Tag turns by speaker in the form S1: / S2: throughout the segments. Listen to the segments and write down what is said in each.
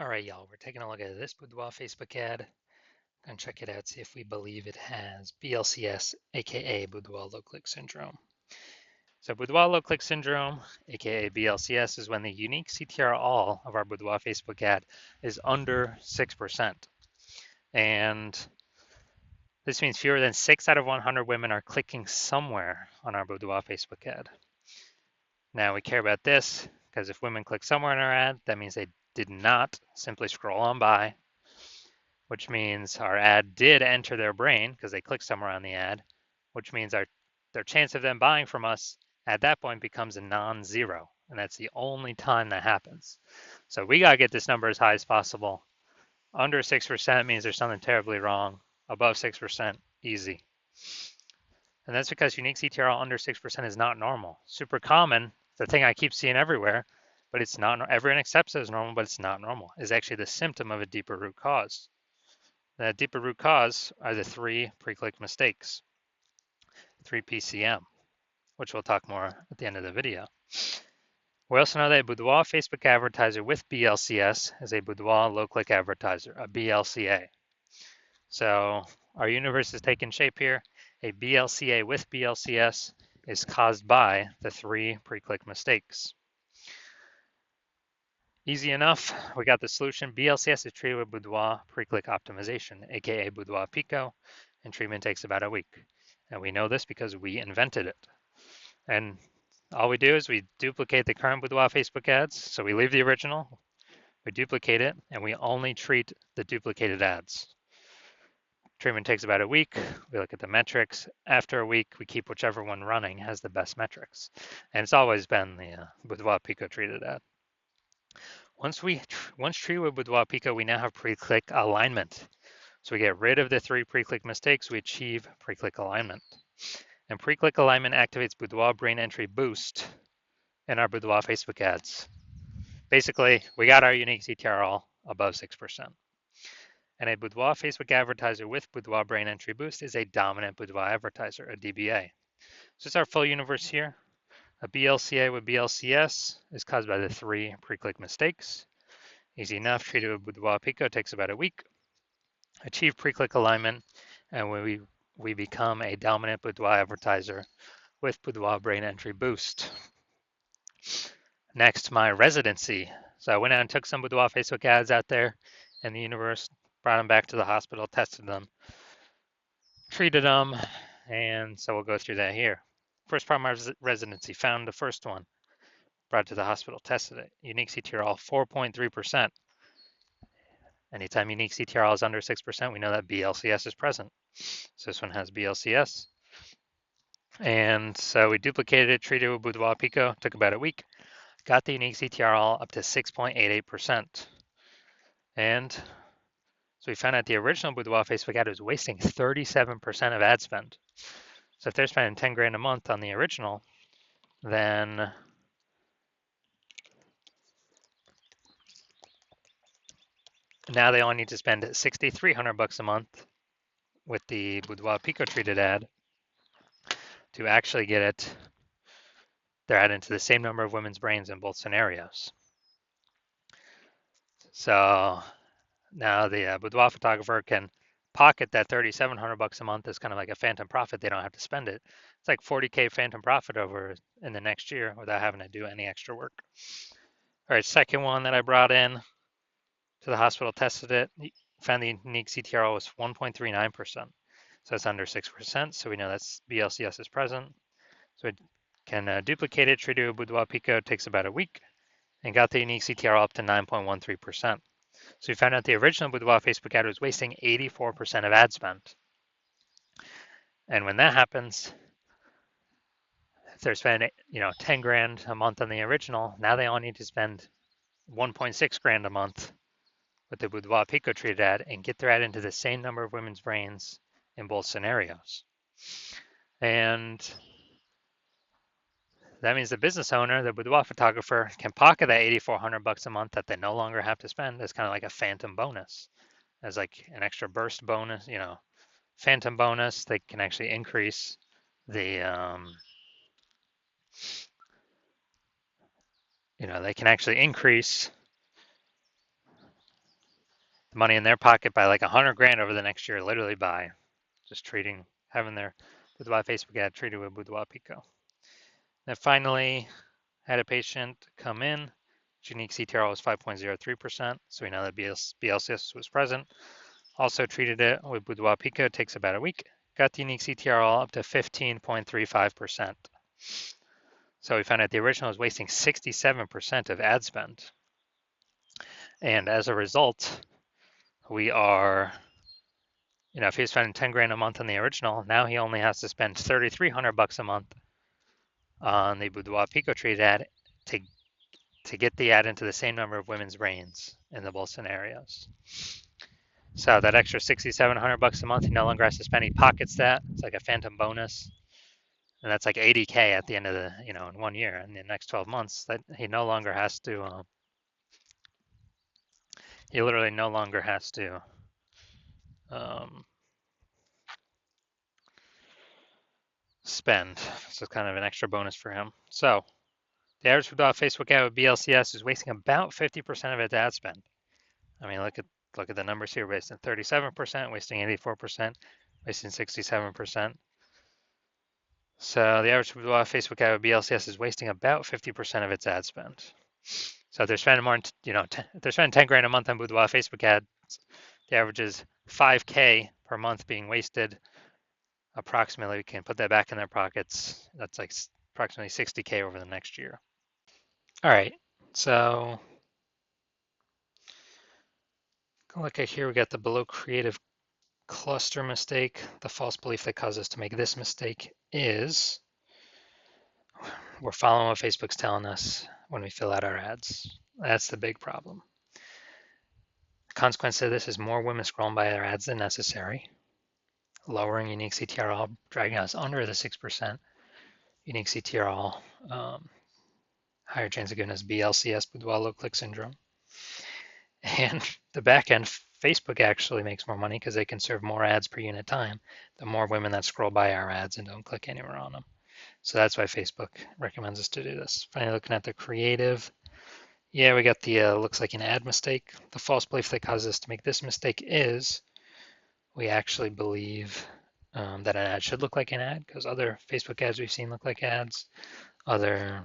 S1: All right, y'all, we're taking a look at this Boudoir Facebook ad. Gonna check it out, see if we believe it has BLCS, aka Boudoir low click syndrome. So Boudoir low click syndrome, aka BLCS, is when the unique CTR all of our Boudoir Facebook ad is under 6%. And this means fewer than 6 out of 100 women are clicking somewhere on our Boudoir Facebook ad. Now we care about this because if women click somewhere in our ad, that means they did not simply scroll on by, which means our ad did enter their brain because they clicked somewhere on the ad, which means their chance of them buying from us at that point becomes a non-zero. And that's the only time that happens. So we got to get this number as high as possible. Under 6% means there's something terribly wrong. Above 6%, easy. And that's because unique CTRL under 6% is not normal. Super common, the thing I keep seeing everywhere, but it's not, everyone accepts it as normal, but it's not normal. It's actually the symptom of a deeper root cause. The deeper root cause are the 3 pre-click mistakes, 3 PCM, which we'll talk more at the end of the video. We also know that a Boudoir Facebook advertiser with BLCS is a Boudoir low-click advertiser, a BLCA. So our universe is taking shape here. A BLCA with BLCS is caused by the 3 pre-click mistakes. Easy enough, we got the solution. BLCS is treated with Boudoir pre-click optimization, aka Boudoir Pico, and treatment takes about a week. And we know this because we invented it. And all we do is we duplicate the current Boudoir Facebook ads. So we leave the original, we duplicate it, and we only treat the duplicated ads. Treatment takes about a week. We look at the metrics. After a week, we keep whichever one running has the best metrics. And it's always been the Boudoir Pico treated ad. Once treated with Boudoir Pico, we now have pre-click alignment. So we get rid of the 3 pre-click mistakes, we achieve pre-click alignment. And pre-click alignment activates Boudoir brain entry boost in our Boudoir Facebook ads. Basically, we got our unique CTR all above 6%. And a Boudoir Facebook advertiser with Boudoir brain entry boost is a dominant Boudoir advertiser, a DBA. So it's our full universe here. A BLCA with BLCS is caused by the 3 pre-click mistakes. Easy enough, treated with Boudoir Pico takes about a week. Achieve pre-click alignment, and we become a dominant Boudoir advertiser with Boudoir brain entry boost. Next, my residency. So I went out and took some Boudoir Facebook ads out there in the universe, brought them back to the hospital, tested them, treated them, and so we'll go through that here. First part of my residency, found the first one, brought it to the hospital, tested it. Unique CTRL 4.3%. Anytime unique CTRL is under 6%, we know that BLCS is present. So this one has BLCS. And so we duplicated it, treated it with Boudoir Pico, took about a week, got the unique CTRL up to 6.88%. And so we found out the original Boudoir Facebook ad was wasting 37% of ad spend. So if they're spending 10 grand a month on the original, then now they only need to spend 6,300 bucks a month with the Boudoir Pico treated ad to actually get their ad into the same number of women's brains in both scenarios. So now the Boudoir photographer can pocket that 3,700 bucks a month as kind of like a phantom profit. They don't have to spend it. It's like 40K phantom profit over in the next year without having to do any extra work. All right, second one that I brought in to the hospital, tested it, found the unique CTRL was 1.39%. So it's under 6%. So we know that's BLCS is present. So it can duplicate it, treat it with Boudoir Pico, takes about a week, and got the unique CTRL up to 9.13%. So we found out the original Boudoir Facebook ad was wasting 84% of ad spend. And when that happens, if they're spending 10 grand a month on the original, now they all need to spend 1.6 grand a month with the Boudoir Pico treated ad and get their ad into the same number of women's brains in both scenarios. And that means the business owner, the Boudoir photographer, can pocket that 8,400 bucks a month that they no longer have to spend as kind of like a phantom bonus, as like an extra burst bonus, phantom bonus. They can actually increase the, they can actually increase the money in their pocket by like 100 grand over the next year, literally by just having their Boudoir Facebook ad treated with Boudoir Pico. Then finally, had a patient come in. Unique CTRL was 5.03%, so we know that BLCS was present. Also treated it with Boudoir Pico, it takes about a week. Got the unique CTRL up to 15.35%. So we found out the original was wasting 67% of ad spend. And as a result, we are, if he was spending 10 grand a month on the original, now he only has to spend 3,300 bucks a month on the Boudoir Pico treated ad to get the ad into the same number of women's brains in the both scenarios. So that extra 6,700 bucks a month, he no longer has to spend. He pockets that. It's like a phantom bonus, and that's like 80K at the end of the, in 1 year. In the next 12 months, that he no longer has to. He literally no longer has to. Spend. So it's kind of an extra bonus for him. So the average Facebook ad with BLCS is wasting about 50% of its ad spend. I mean, look at the numbers here: wasting 37%, wasting 84%, wasting 67%. So the average Facebook ad with BLCS is wasting about 50% of its ad spend. So if they're spending more, if they're spending 10 grand a month on Boudoir Facebook ads, the average is 5K per month being wasted. Approximately, we can put that back in their pockets. That's like approximately 60K over the next year. All right, so look at here, we got the below creative cluster mistake. The false belief that caused us to make this mistake is we're following what Facebook's telling us when we fill out our ads. That's the big problem. The consequence of this is more women scrolling by our ads than necessary, lowering unique CTRL, dragging us under the 6% unique CTRL, higher chance of giving us BLCS, Boudoir low click syndrome. And the back end, Facebook actually makes more money because they can serve more ads per unit time, the more women that scroll by our ads and don't click anywhere on them. So that's why Facebook recommends us to do this. Finally, looking at the creative, yeah, we got the looks like an ad mistake. The false belief that causes us to make this mistake is we actually believe that an ad should look like an ad because other Facebook ads we've seen look like ads. Other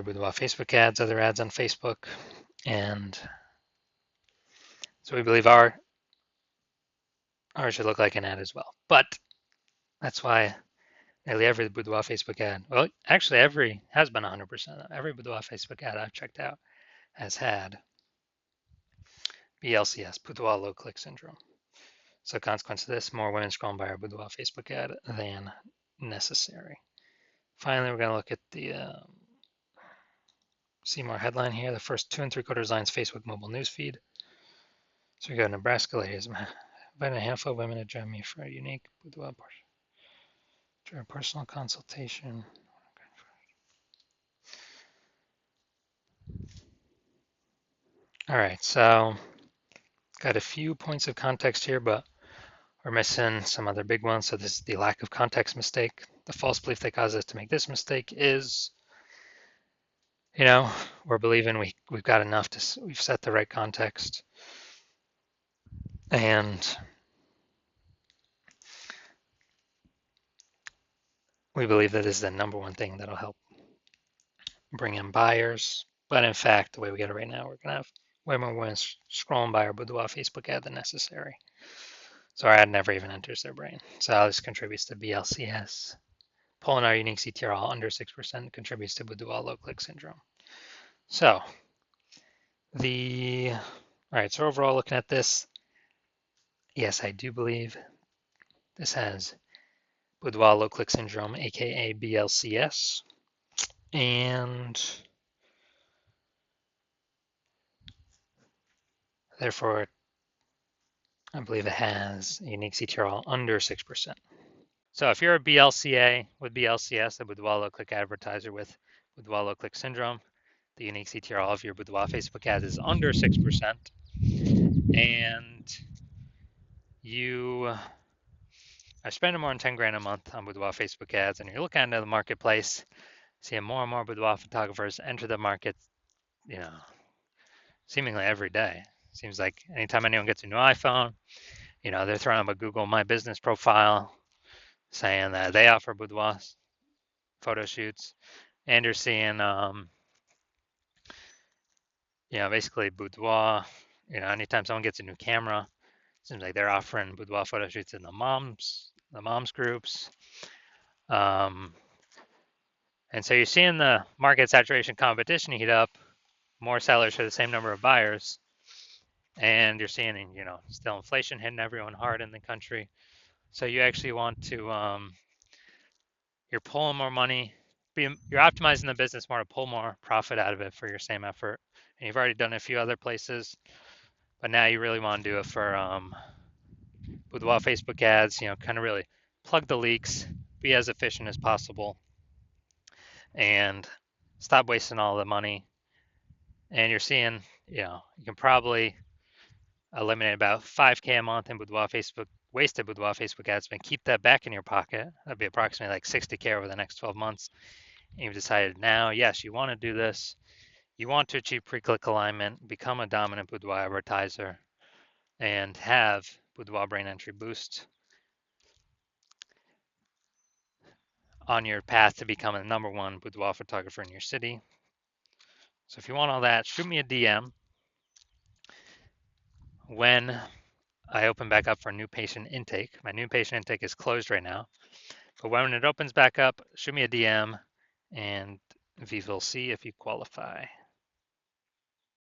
S1: Boudoir Facebook ads, other ads on Facebook, and so we believe ours should look like an ad as well. But that's why nearly every Boudoir Facebook ad, well, actually has been 100%. Every Boudoir Facebook ad I've checked out has had BLCS, Boudoir low click syndrome. So consequence of this, more women scrolling by our Boudoir Facebook ad than necessary. Finally, we're going to look at the see more headline here. The first 2 3/4 lines Facebook mobile newsfeed. So we go Nebraska ladies. Inviting a handful of women to join me for a unique Boudoir personal consultation. All right, so got a few points of context here, but we're missing some other big ones. So this is the lack of context mistake. The false belief that caused us to make this mistake is, we're believing we've got enough we've set the right context. And we believe that is the number one thing that'll help bring in buyers. But in fact, the way we get it right now, we're going to have way more women scrolling by our Boudoir Facebook ad than necessary. So our ad never even enters their brain. So this contributes to BLCS. Pulling our unique CTRL under 6% contributes to Boudoir low click syndrome. So all right, so overall looking at this, yes, I do believe this has Boudoir low click syndrome, aka BLCS. And therefore, I believe it has a unique CTRL under 6%. So if you're a BLCA with BLCS, a Boudoir low click advertiser with Boudoir low click syndrome, the unique CTRL of your Boudoir Facebook ad is under 6%. And you are spending more than 10 grand a month on Boudoir Facebook ads, and you're looking into the marketplace, seeing more and more boudoir photographers enter the market, you know, seemingly every day. Seems like anytime anyone gets a new iPhone, they're throwing up a Google My Business profile saying that they offer boudoir photo shoots, and you're seeing, basically boudoir. Anytime someone gets a new camera, seems like they're offering boudoir photo shoots in the moms groups. And so you're seeing the market saturation competition heat up, more sellers for the same number of buyers, and you're seeing, still inflation hitting everyone hard in the country. So you actually want to, you're pulling more money, you're optimizing the business more to pull more profit out of it for your same effort. And you've already done it a few other places, but now you really want to do it for Boudoir Facebook ads, kind of really plug the leaks, be as efficient as possible, and stop wasting all the money. And you're seeing, you can probably eliminate about 5K a month in wasted Boudoir Facebook ads, and keep that back in your pocket. That'd be approximately like 60K over the next 12 months. And you've decided now, yes, you want to do this. You want to achieve pre-click alignment, become a dominant Boudoir advertiser, and have Boudoir Brain Entry Boost on your path to becoming the number one boudoir photographer in your city. So if you want all that, shoot me a DM when I open back up for new patient intake. My new patient intake is closed right now, but when it opens back up, shoot me a DM and we will see if you qualify.